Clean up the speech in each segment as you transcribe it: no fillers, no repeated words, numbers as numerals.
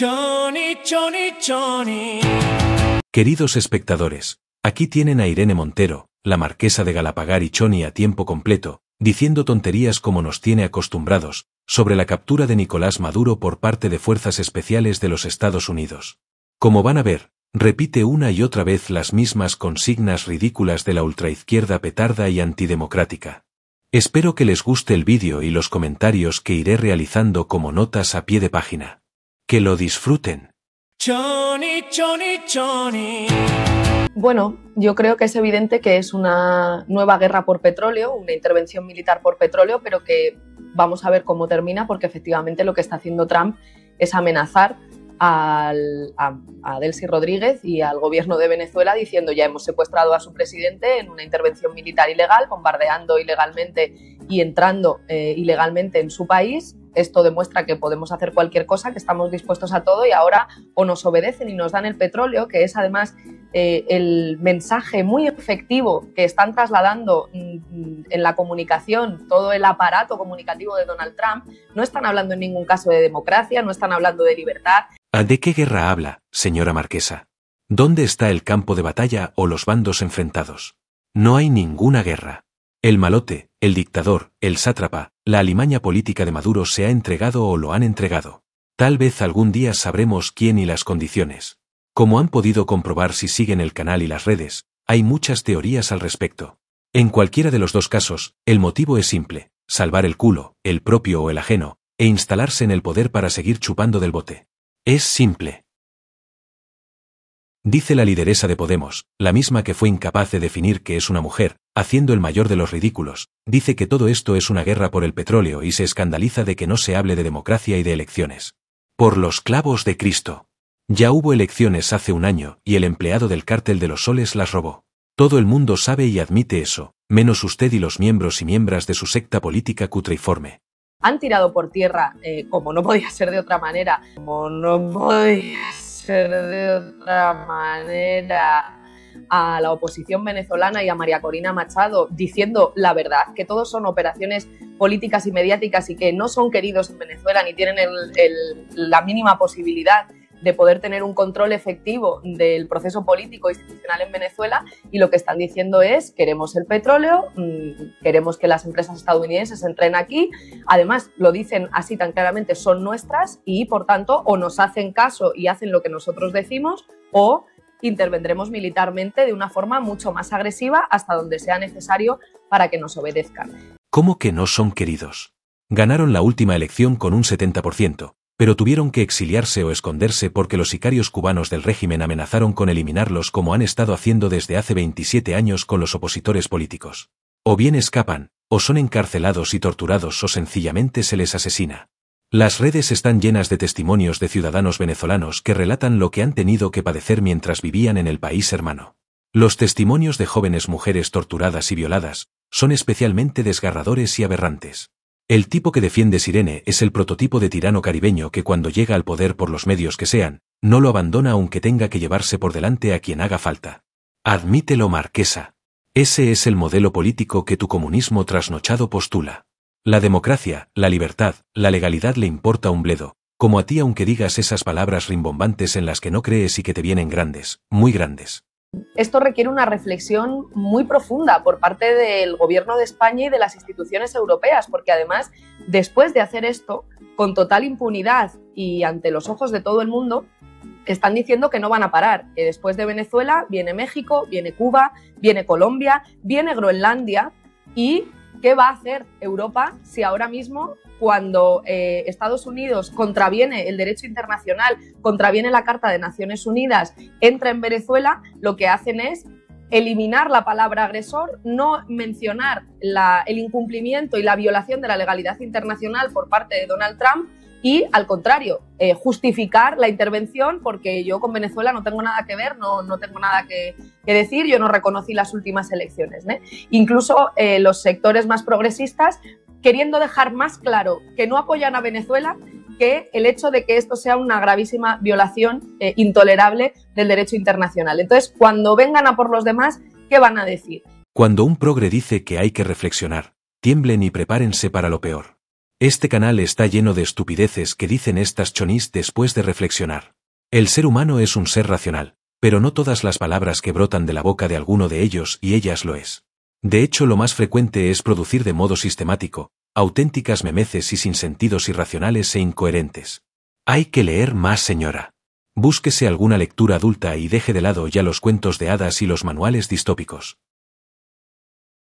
Johnny, Johnny, Johnny. Queridos espectadores, aquí tienen a Irene Montero, la marquesa de Galapagar y Choni a tiempo completo, diciendo tonterías como nos tiene acostumbrados, sobre la captura de Nicolás Maduro por parte de fuerzas especiales de los Estados Unidos. Como van a ver, repite una y otra vez las mismas consignas ridículas de la ultraizquierda petarda y antidemocrática. Espero que les guste el vídeo y los comentarios que iré realizando como notas a pie de página. Que lo disfruten. Johnny, Johnny, Johnny. Bueno, yo creo que es evidente que es una nueva guerra por petróleo, una intervención militar por petróleo, pero que vamos a ver cómo termina, porque efectivamente lo que está haciendo Trump es amenazar a Delcy Rodríguez y al gobierno de Venezuela diciendo: ya hemos secuestrado a su presidente en una intervención militar ilegal, bombardeando ilegalmente y entrando ilegalmente en su país. Esto demuestra que podemos hacer cualquier cosa, que estamos dispuestos a todo, y ahora o nos obedecen y nos dan el petróleo, que es además el mensaje muy efectivo que están trasladando en la comunicación, todo el aparato comunicativo de Donald Trump. No están hablando en ningún caso de democracia, no están hablando de libertad. ¿De qué guerra habla, señora marquesa? ¿Dónde está el campo de batalla o los bandos enfrentados? No hay ninguna guerra. El malote, el dictador, el sátrapa, la alimaña política de Maduro se ha entregado o lo han entregado. Tal vez algún día sabremos quién y las condiciones. Como han podido comprobar si siguen el canal y las redes, hay muchas teorías al respecto. En cualquiera de los dos casos, el motivo es simple: salvar el culo, el propio o el ajeno, e instalarse en el poder para seguir chupando del bote. Es simple. Dice la lideresa de Podemos, la misma que fue incapaz de definir qué es una mujer, haciendo el mayor de los ridículos, dice que todo esto es una guerra por el petróleo y se escandaliza de que no se hable de democracia y de elecciones. Por los clavos de Cristo. Ya hubo elecciones hace un año y el empleado del cártel de los soles las robó. Todo el mundo sabe y admite eso, menos usted y los miembros y miembros de su secta política cutreiforme. Han tirado por tierra, como no podía ser de otra manera, a la oposición venezolana y a María Corina Machado, diciendo la verdad, que todos son operaciones políticas y mediáticas y que no son queridos en Venezuela ni tienen la mínima posibilidad de poder tener un control efectivo del proceso político e institucional en Venezuela, y lo que están diciendo es: queremos el petróleo, queremos que las empresas estadounidenses entren aquí. Además, lo dicen así tan claramente: son nuestras, y por tanto o nos hacen caso y hacen lo que nosotros decimos, o intervendremos militarmente de una forma mucho más agresiva hasta donde sea necesario para que nos obedezcan. ¿Cómo que no son queridos? Ganaron la última elección con un 70%. Pero tuvieron que exiliarse o esconderse porque los sicarios cubanos del régimen amenazaron con eliminarlos, como han estado haciendo desde hace 27 años con los opositores políticos. O bien escapan, o son encarcelados y torturados, o sencillamente se les asesina. Las redes están llenas de testimonios de ciudadanos venezolanos que relatan lo que han tenido que padecer mientras vivían en el país hermano. Los testimonios de jóvenes mujeres torturadas y violadas son especialmente desgarradores y aberrantes. El tipo que defiende Irene es el prototipo de tirano caribeño que, cuando llega al poder por los medios que sean, no lo abandona aunque tenga que llevarse por delante a quien haga falta. Admítelo, marquesa. Ese es el modelo político que tu comunismo trasnochado postula. La democracia, la libertad, la legalidad le importa un bledo, como a ti, aunque digas esas palabras rimbombantes en las que no crees y que te vienen grandes, muy grandes. Esto requiere una reflexión muy profunda por parte del Gobierno de España y de las instituciones europeas, porque además, después de hacer esto, con total impunidad y ante los ojos de todo el mundo, están diciendo que no van a parar, que después de Venezuela viene México, viene Cuba, viene Colombia, viene Groenlandia. ¿Y qué va a hacer Europa si ahora mismo, cuando Estados Unidos contraviene el derecho internacional, contraviene la Carta de Naciones Unidas, entra en Venezuela, lo que hacen es eliminar la palabra agresor, no mencionar el incumplimiento y la violación de la legalidad internacional por parte de Donald Trump y, al contrario, justificar la intervención porque yo con Venezuela no tengo nada que ver, no tengo nada que decir, yo no reconocí las últimas elecciones, ¿eh? Incluso los sectores más progresistas queriendo dejar más claro que no apoyan a Venezuela que el hecho de que esto sea una gravísima violación intolerable del derecho internacional. Entonces, cuando vengan a por los demás, ¿qué van a decir? Cuando un progre dice que hay que reflexionar, tiemblen y prepárense para lo peor. Este canal está lleno de estupideces que dicen estas chonis después de reflexionar. El ser humano es un ser racional, pero no todas las palabras que brotan de la boca de alguno de ellos y ellas lo es. De hecho, lo más frecuente es producir de modo sistemático auténticas memeces y sin sentidos irracionales e incoherentes. Hay que leer más, señora. Búsquese alguna lectura adulta y deje de lado ya los cuentos de hadas y los manuales distópicos.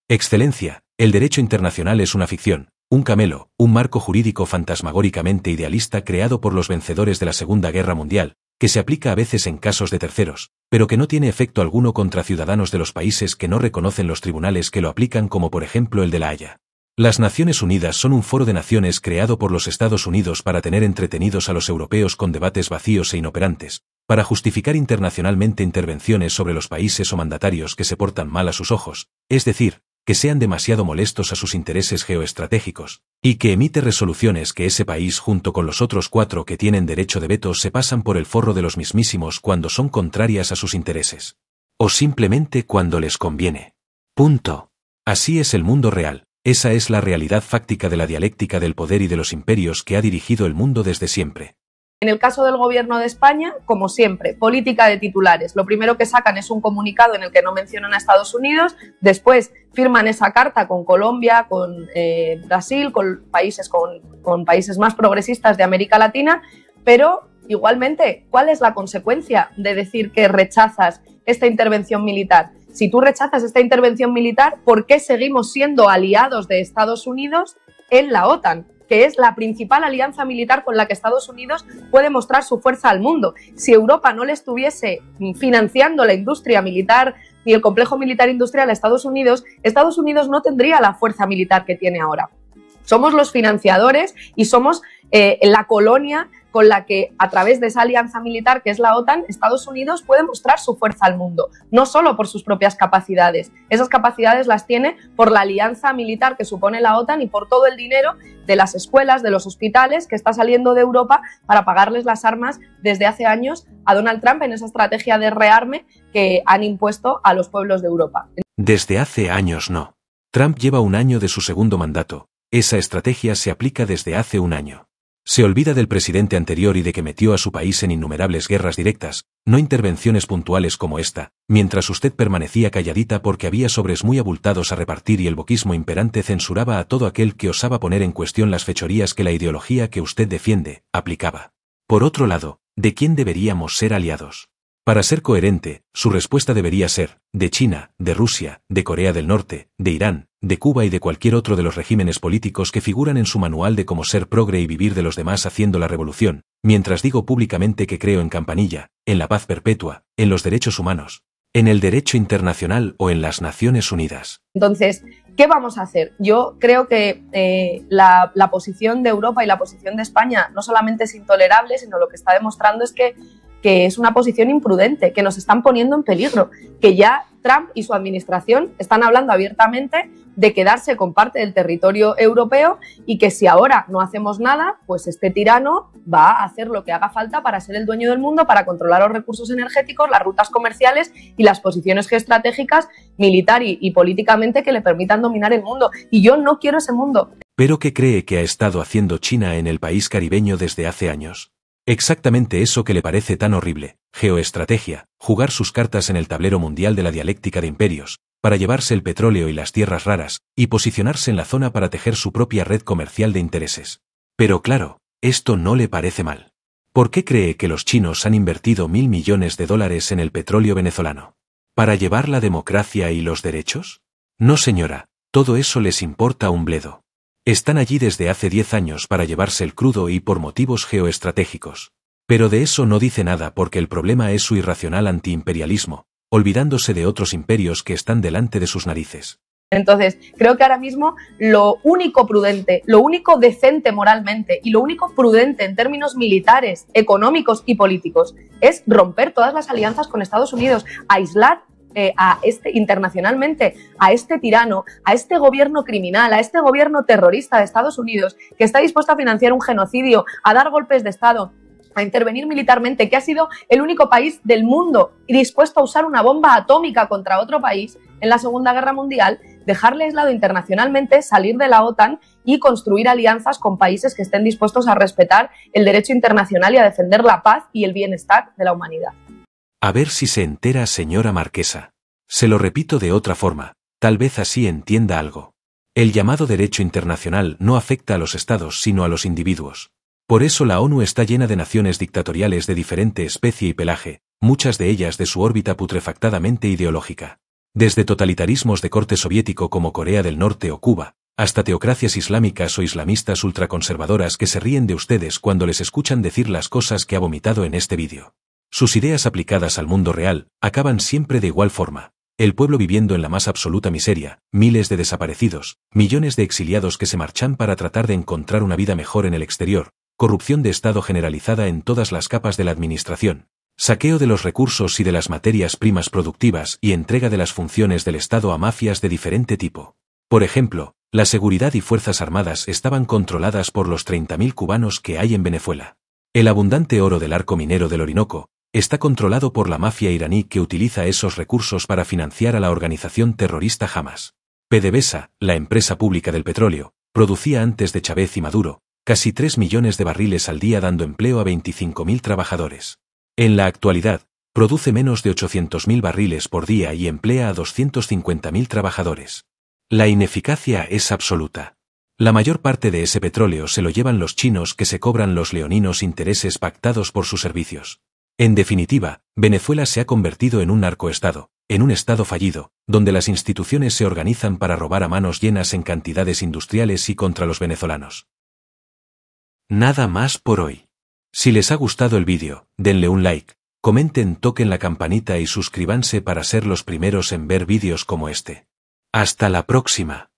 Excelencia, el derecho internacional es una ficción, un camelo, un marco jurídico fantasmagóricamente idealista creado por los vencedores de la Segunda Guerra Mundial, que se aplica a veces en casos de terceros, pero que no tiene efecto alguno contra ciudadanos de los países que no reconocen los tribunales que lo aplican, como por ejemplo el de La Haya. Las Naciones Unidas son un foro de naciones creado por los Estados Unidos para tener entretenidos a los europeos con debates vacíos e inoperantes, para justificar internacionalmente intervenciones sobre los países o mandatarios que se portan mal a sus ojos, es decir, que sean demasiado molestos a sus intereses geoestratégicos, y que emite resoluciones que ese país junto con los otros 4 que tienen derecho de veto se pasan por el forro de los mismísimos cuando son contrarias a sus intereses. O simplemente cuando les conviene. Punto. Así es el mundo real. Esa es la realidad fáctica de la dialéctica del poder y de los imperios que ha dirigido el mundo desde siempre. En el caso del Gobierno de España, como siempre, política de titulares. Lo primero que sacan es un comunicado en el que no mencionan a Estados Unidos, después firman esa carta con Colombia, con Brasil, con países más progresistas de América Latina, pero igualmente, ¿cuál es la consecuencia de decir que rechazas esta intervención militar? Si tú rechazas esta intervención militar, ¿por qué seguimos siendo aliados de Estados Unidos en la OTAN? Que es la principal alianza militar con la que Estados Unidos puede mostrar su fuerza al mundo. Si Europa no le estuviese financiando la industria militar ni el complejo militar industrial a Estados Unidos no tendría la fuerza militar que tiene ahora. Somos los financiadores y somos la colonia con la que, a través de esa alianza militar que es la OTAN, Estados Unidos puede mostrar su fuerza al mundo, no solo por sus propias capacidades. Esas capacidades las tiene por la alianza militar que supone la OTAN y por todo el dinero de las escuelas, de los hospitales que está saliendo de Europa para pagarles las armas desde hace años a Donald Trump en esa estrategia de rearme que han impuesto a los pueblos de Europa. Desde hace años no. Trump lleva un año de su segundo mandato. Esa estrategia se aplica desde hace un año. Se olvida del presidente anterior y de que metió a su país en innumerables guerras directas, no intervenciones puntuales como esta, mientras usted permanecía calladita porque había sobres muy abultados a repartir y el boquismo imperante censuraba a todo aquel que osaba poner en cuestión las fechorías que la ideología que usted defiende aplicaba. Por otro lado, ¿de quién deberíamos ser aliados? Para ser coherente, su respuesta debería ser, de China, de Rusia, de Corea del Norte, de Irán, de Cuba y de cualquier otro de los regímenes políticos que figuran en su manual de cómo ser progre y vivir de los demás haciendo la revolución, mientras digo públicamente que creo en Campanilla, en la paz perpetua, en los derechos humanos, en el derecho internacional o en las Naciones Unidas. Entonces, ¿qué vamos a hacer? Yo creo que la posición de Europa y la posición de España no solamente es intolerable, sino lo que está demostrando es que es una posición imprudente, que nos están poniendo en peligro, que ya Trump y su administración están hablando abiertamente de quedarse con parte del territorio europeo y que si ahora no hacemos nada, pues este tirano va a hacer lo que haga falta para ser el dueño del mundo, para controlar los recursos energéticos, las rutas comerciales y las posiciones geoestratégicas, militar y políticamente que le permitan dominar el mundo. Y yo no quiero ese mundo. ¿Pero qué cree que ha estado haciendo China en el país caribeño desde hace años? Exactamente eso que le parece tan horrible, geoestrategia, jugar sus cartas en el tablero mundial de la dialéctica de imperios, para llevarse el petróleo y las tierras raras, y posicionarse en la zona para tejer su propia red comercial de intereses. Pero claro, esto no le parece mal. ¿Por qué cree que los chinos han invertido $1.000 millones en el petróleo venezolano? ¿Para llevar la democracia y los derechos? No, señora, todo eso les importa un bledo. Están allí desde hace 10 años para llevarse el crudo y por motivos geoestratégicos. Pero de eso no dice nada porque el problema es su irracional antiimperialismo, olvidándose de otros imperios que están delante de sus narices. Entonces, creo que ahora mismo lo único prudente, lo único decente moralmente y lo único prudente en términos militares, económicos y políticos es romper todas las alianzas con Estados Unidos, aislar internacionalmente a este tirano, a este gobierno criminal, a este gobierno terrorista de Estados Unidos que está dispuesto a financiar un genocidio, a dar golpes de Estado, a intervenir militarmente, que ha sido el único país del mundo dispuesto a usar una bomba atómica contra otro país en la Segunda Guerra Mundial. dejarle aislado internacionalmente, salir de la OTAN y construir alianzas con países que estén dispuestos a respetar el derecho internacional y a defender la paz y el bienestar de la humanidad. A ver si se entera, señora marquesa. Se lo repito de otra forma, tal vez así entienda algo. El llamado derecho internacional no afecta a los estados sino a los individuos. Por eso la ONU está llena de naciones dictatoriales de diferente especie y pelaje, muchas de ellas de su órbita putrefactadamente ideológica. Desde totalitarismos de corte soviético como Corea del Norte o Cuba, hasta teocracias islámicas o islamistas ultraconservadoras que se ríen de ustedes cuando les escuchan decir las cosas que ha vomitado en este vídeo. Sus ideas aplicadas al mundo real acaban siempre de igual forma. El pueblo viviendo en la más absoluta miseria, miles de desaparecidos, millones de exiliados que se marchan para tratar de encontrar una vida mejor en el exterior, corrupción de Estado generalizada en todas las capas de la administración, saqueo de los recursos y de las materias primas productivas y entrega de las funciones del Estado a mafias de diferente tipo. Por ejemplo, la seguridad y fuerzas armadas estaban controladas por los 30.000 cubanos que hay en Venezuela. El abundante oro del arco minero del Orinoco está controlado por la mafia iraní que utiliza esos recursos para financiar a la organización terrorista Hamas. PDVSA, la empresa pública del petróleo, producía antes de Chávez y Maduro casi 3 millones de barriles al día dando empleo a 25.000 trabajadores. En la actualidad, produce menos de 800.000 barriles por día y emplea a 250.000 trabajadores. La ineficacia es absoluta. La mayor parte de ese petróleo se lo llevan los chinos que se cobran los leoninos intereses pactados por sus servicios. En definitiva, Venezuela se ha convertido en un narcoestado, en un estado fallido, donde las instituciones se organizan para robar a manos llenas en cantidades industriales y contra los venezolanos. Nada más por hoy. Si les ha gustado el vídeo, denle un like, comenten, toquen la campanita y suscríbanse para ser los primeros en ver vídeos como este. Hasta la próxima.